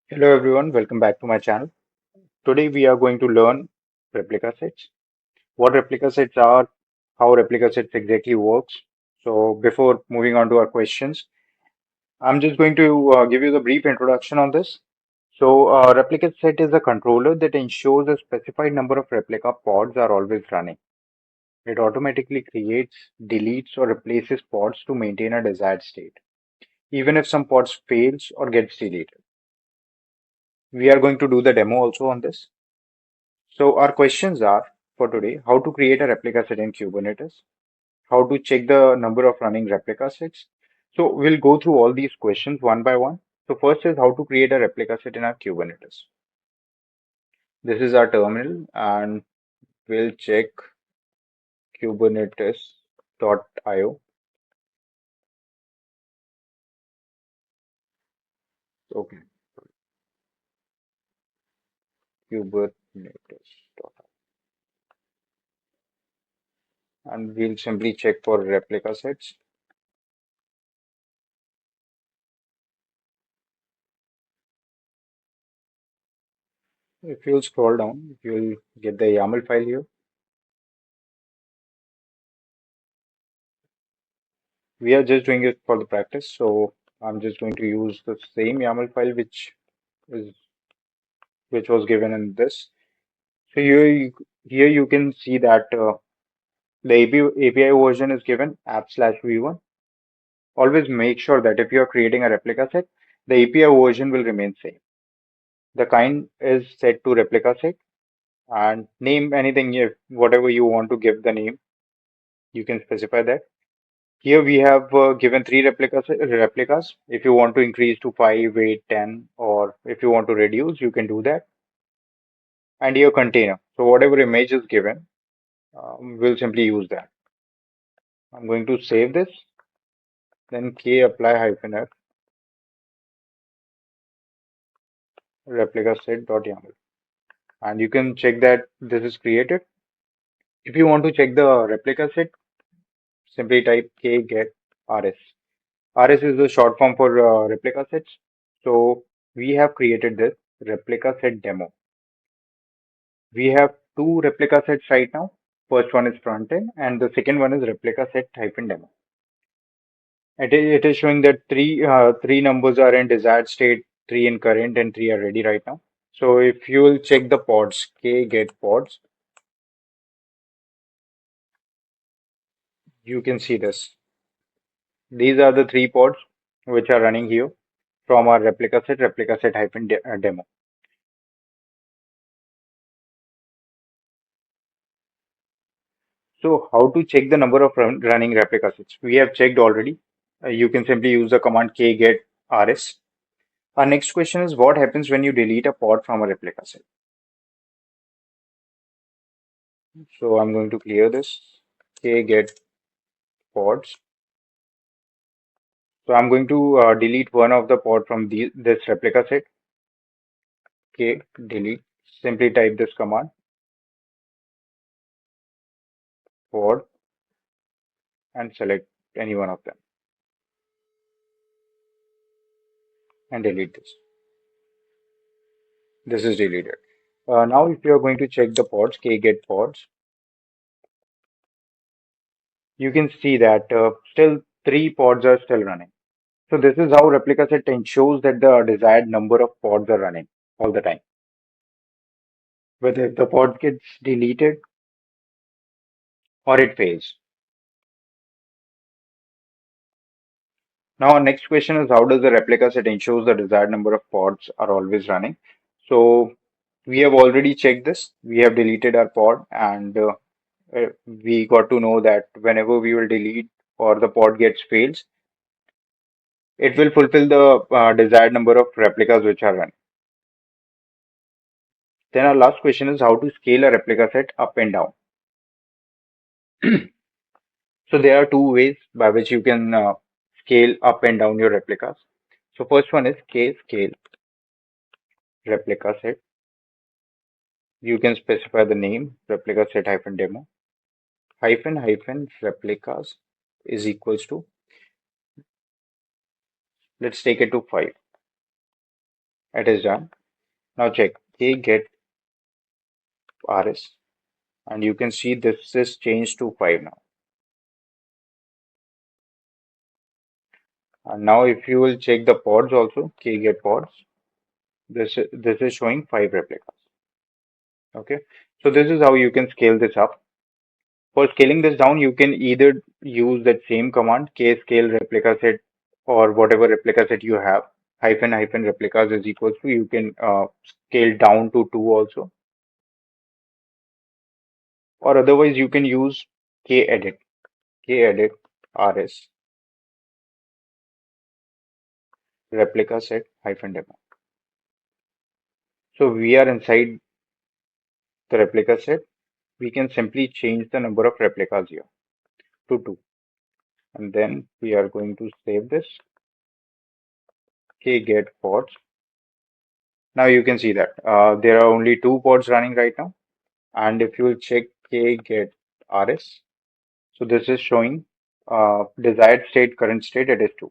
Hello everyone, welcome back to my channel. Today we are going to learn replica sets, what replica sets are, how replica sets exactly works. So before moving on to our questions, I'm just going to give you the brief introduction on this. So replica set is a controller that ensures a specified number of replica pods are always running. It automatically creates, deletes or replaces pods to maintain a desired state, even if some pods fails or gets deleted. We are going to do the demo also on this. So our questions are for today, how to create a replica set in Kubernetes, how to check the number of running replica sets. So we'll go through all these questions one by one. So first is how to create a replica set in our Kubernetes. This is our terminal and we'll check kubernetes.io. Okay, kubernetes.io. And we'll simply check for replica sets. If you'll scroll down, you'll get the YAML file here. We are just doing it for the practice, so I'm just going to use the same YAML file is which was given in this. So here you can see that the API version is given app/v1. Always make sure that if you are creating a replica set, the API version will remain same. The kind is set to replica set and name anything if whatever you want to give the name, you can specify that. Here we have given three replicas. If you want to increase to 5, 8, 10, or if you want to reduce, you can do that. And your container. So whatever image is given, we'll simply use that. I'm going to save this, then k apply -f replica set.yaml. And you can check that this is created. If you want to check the replica set, simply type k get rs. RS is the short form for replica sets. So we have created this replica set demo. We have two replica sets right now. First one is front end, and the second one is replica set hyphen demo. It is showing that three numbers are in desired state, three in current, and three are ready right now. So if you will check the pods, k get pods, you can see this. These are the three pods which are running here from our replica set hyphen demo. So how to check the number of running replica sets? We have checked already. You can simply use the command kget rs. Our next question is what happens when you delete a pod from a replica set? So I'm going to clear this kget pods. So I'm going to delete one of the pod from this replica set. K delete. Simply type this command pod and select any one of them and delete this. This is deleted. Now if you are going to check the pods, kget pods, you can see that still three pods are still running. So this is how replica set ensures that the desired number of pods are running all the time. Whether the pod gets deleted or it fails. Now our next question is how does the replica set ensures the desired number of pods are always running? So we have already checked this. We have deleted our pod and we got to know that whenever we will delete or the pod gets fails, it will fulfill the desired number of replicas which are running. Then our last question is how to scale a replica set up and down. So there are two ways by which you can scale up and down your replicas. So first one is scale replica set. You can specify the name replica set hyphen demo hyphen replicas is equals to, let's take it to 5. It is done. Now check k get rs, and you can see this is changed to 5 now. And now if you will check the pods also, k get pods, this is showing 5 replicas. Okay, so this is how you can scale this up. For scaling this down, you can either use that same command, kscale replica set, or whatever replica set you have, hyphen hyphen replicas is equals to, you can scale down to 2 also, or otherwise you can use kedit, kedit rs replica set hyphen demo. So we are inside the replica set. We can simply change the number of replicas here to 2, and then we are going to save this kget pods. Now you can see that there are only 2 pods running right now. And if you will check k get rs, so this is showing desired state, current state, it is 2.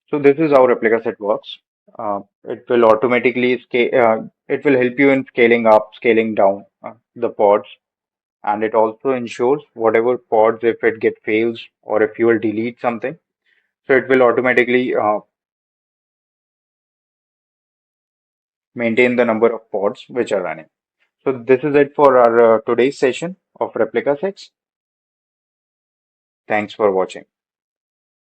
So this is how replica set works. It will automatically scale, it will help you in scaling up, scaling down the pods, and it also ensures whatever pods, if it get fails or if you will delete something, so it will automatically maintain the number of pods which are running. So this is it for our today's session of replica sets. Thanks for watching.